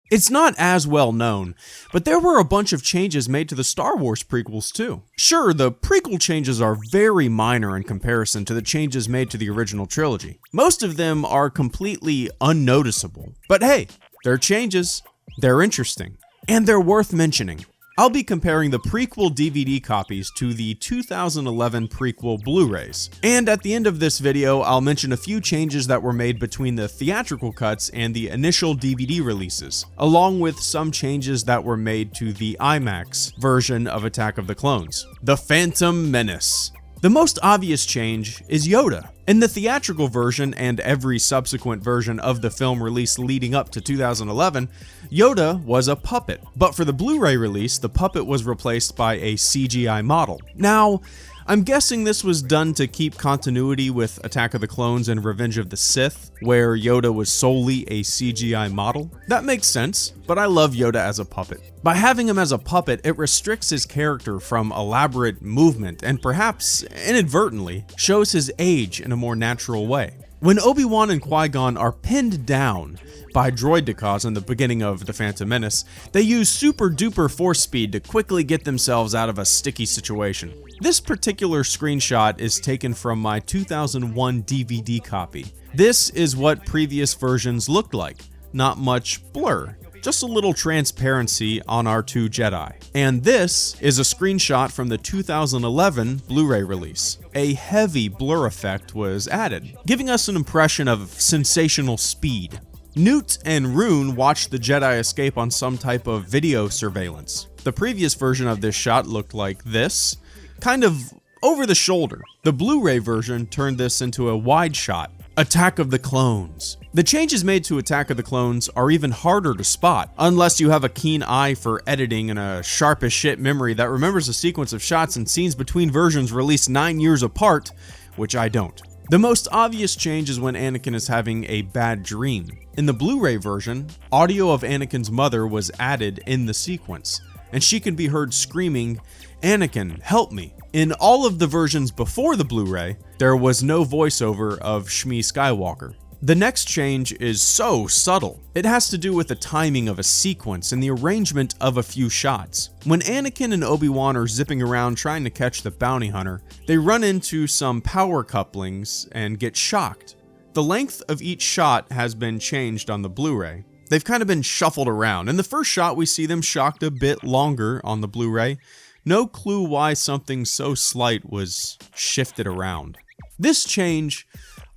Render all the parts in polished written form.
It's not as well known, but there were a bunch of changes made to the Star Wars prequels too. Sure, the prequel changes are very minor in comparison to the changes made to the original trilogy. Most of them are completely unnoticeable. But hey, they're changes, they're interesting, and they're worth mentioning. I'll be comparing the prequel DVD copies to the 2011 prequel Blu-rays. And at the end of this video, I'll mention a few changes that were made between the theatrical cuts and the initial DVD releases, along with some changes that were made to the IMAX version of Attack of the Clones. The Phantom Menace. The most obvious change is Yoda. In the theatrical version and every subsequent version of the film released leading up to 2011, Yoda was a puppet. But for the Blu-ray release, the puppet was replaced by a CGI model. Now, I'm guessing this was done to keep continuity with Attack of the Clones and Revenge of the Sith, where Yoda was solely a CGI model. That makes sense, but I love Yoda as a puppet. By having him as a puppet, it restricts his character from elaborate movement and perhaps inadvertently shows his age in a more natural way. When Obi-Wan and Qui-Gon are pinned down by droidicas in the beginning of The Phantom Menace, they use super duper force speed to quickly get themselves out of a sticky situation. This particular screenshot is taken from my 2001 DVD copy. This is what previous versions looked like. Not much blur, just a little transparency on our two Jedi. And this is a screenshot from the 2011 Blu-ray release. A heavy blur effect was added, giving us an impression of sensational speed. Newt and Rune watched the Jedi escape on some type of video surveillance. The previous version of this shot looked like this, kind of over the shoulder. The Blu-ray version turned this into a wide shot. Attack of the Clones. The changes made to Attack of the Clones are even harder to spot, unless you have a keen eye for editing and a sharp as shit memory that remembers a sequence of shots and scenes between versions released 9 years apart, which I don't. The most obvious change is when Anakin is having a bad dream. In the Blu-ray version, audio of Anakin's mother was added in the sequence, and she can be heard screaming, "Anakin, help me." In all of the versions before the Blu-ray, there was no voiceover of Shmi Skywalker. The next change is so subtle. It has to do with the timing of a sequence and the arrangement of a few shots. When Anakin and Obi-Wan are zipping around trying to catch the bounty hunter, they run into some power couplings and get shocked. The length of each shot has been changed on the Blu-ray. They've kind of been shuffled around. In the first shot, we see them shocked a bit longer on the Blu-ray. No clue why something so slight was shifted around. This change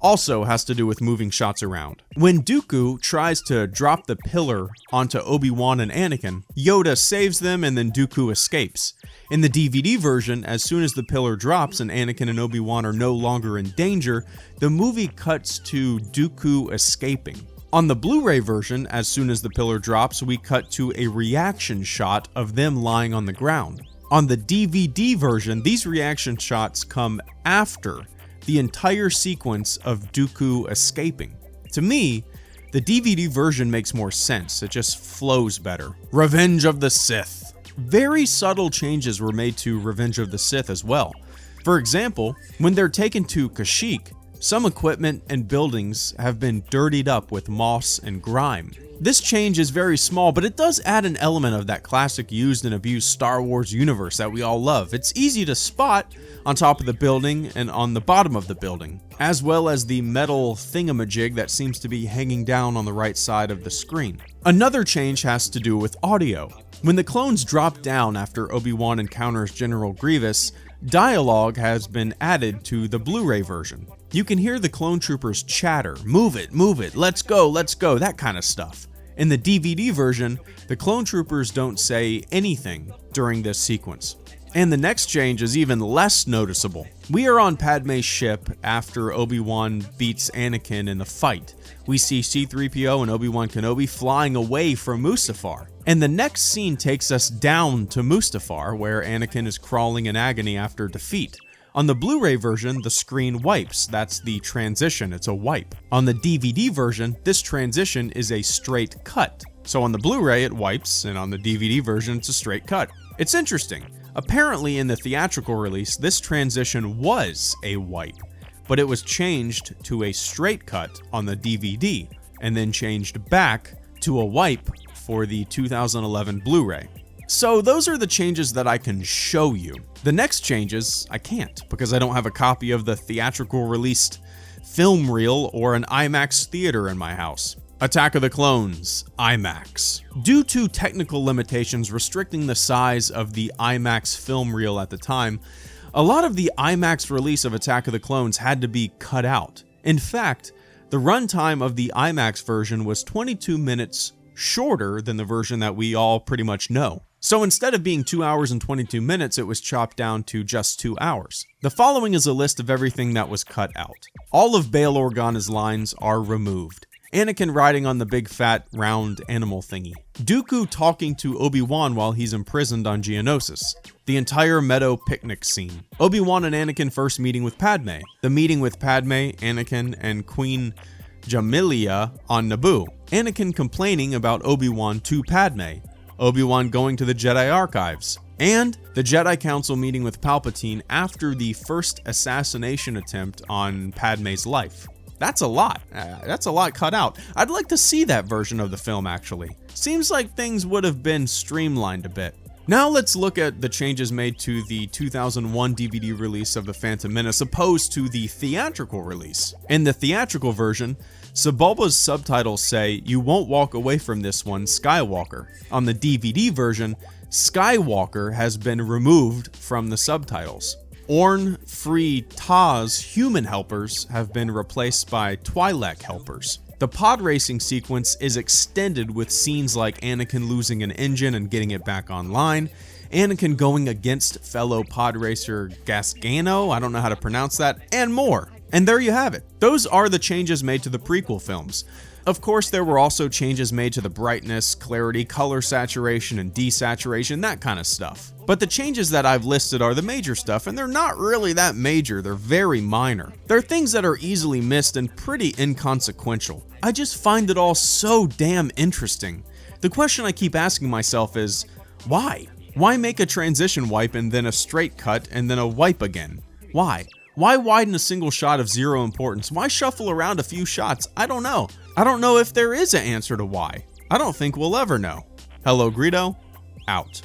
also has to do with moving shots around. When Dooku tries to drop the pillar onto Obi-Wan and Anakin, Yoda saves them and then Dooku escapes. In the DVD version, as soon as the pillar drops and Anakin and Obi-Wan are no longer in danger, the movie cuts to Dooku escaping. On the Blu-ray version, as soon as the pillar drops, we cut to a reaction shot of them lying on the ground. On the DVD version, these reaction shots come after the entire sequence of Dooku escaping. To me, the DVD version makes more sense. It just flows better. Revenge of the Sith. Very subtle changes were made to Revenge of the Sith as well. For example, when they're taken to Kashyyyk, some equipment and buildings have been dirtied up with moss and grime. This change is very small, but it does add an element of that classic used and abused Star Wars universe that we all love. It's easy to spot on top of the building and on the bottom of the building, as well as the metal thingamajig that seems to be hanging down on the right side of the screen. Another change has to do with audio. When the clones drop down after Obi-Wan encounters General Grievous, dialogue has been added to the Blu-ray version. You can hear the clone troopers chatter, move it, let's go, that kind of stuff. In the DVD version, the clone troopers don't say anything during this sequence. And the next change is even less noticeable. We are on Padme's ship after Obi-Wan beats Anakin in the fight. We see C-3PO and Obi-Wan Kenobi flying away from Mustafar. And the next scene takes us down to Mustafar, where Anakin is crawling in agony after defeat. On the Blu-ray version, the screen wipes. That's the transition, it's a wipe. On the DVD version, this transition is a straight cut. So on the Blu-ray it wipes, and on the DVD version it's a straight cut. It's interesting. Apparently in the theatrical release, this transition was a wipe, but it was changed to a straight cut on the DVD, and then changed back to a wipe for the 2011 Blu-ray. So those are the changes that I can show you. The next changes, I can't, because I don't have a copy of the theatrical released film reel or an IMAX theater in my house. Attack of the Clones, IMAX. Due to technical limitations restricting the size of the IMAX film reel at the time, a lot of the IMAX release of Attack of the Clones had to be cut out. In fact, the runtime of the IMAX version was 22 minutes shorter than the version that we all pretty much know. So instead of being 2 hours and 22 minutes, it was chopped down to just 2 hours. The following is a list of everything that was cut out. All of Bail Organa's lines are removed. Anakin riding on the big fat round animal thingy. Dooku talking to Obi-Wan while he's imprisoned on Geonosis. The entire meadow picnic scene. Obi-Wan and Anakin first meeting with Padme. The meeting with Padme, Anakin, and Queen Jamilia on Naboo. Anakin complaining about Obi-Wan to Padme. Obi-Wan going to the Jedi Archives. And the Jedi Council meeting with Palpatine after the first assassination attempt on Padme's life. That's a lot. That's a lot cut out. I'd like to see that version of the film, actually. Seems like things would have been streamlined a bit. Now let's look at the changes made to the 2001 DVD release of The Phantom Menace opposed to the theatrical release. In the theatrical version, Sebulba's subtitles say, "You won't walk away from this one, Skywalker." On the DVD version, Skywalker has been removed from the subtitles. Orn Free Taz human helpers have been replaced by Twi'lek helpers. The pod racing sequence is extended with scenes like Anakin losing an engine and getting it back online, Anakin going against fellow pod racer Gasgano, I don't know how to pronounce that, and more. And there you have it. Those are the changes made to the prequel films. Of course, there were also changes made to the brightness, clarity, color saturation, and desaturation, that kind of stuff. But the changes that I've listed are the major stuff, and they're not really that major, they're very minor. They're things that are easily missed and pretty inconsequential. I just find it all so damn interesting. The question I keep asking myself is, why? Why make a transition wipe and then a straight cut and then a wipe again? Why? Why widen a single shot of zero importance? Why shuffle around a few shots? I don't know. I don't know if there is an answer to why. I don't think we'll ever know. Hello Greedo, out.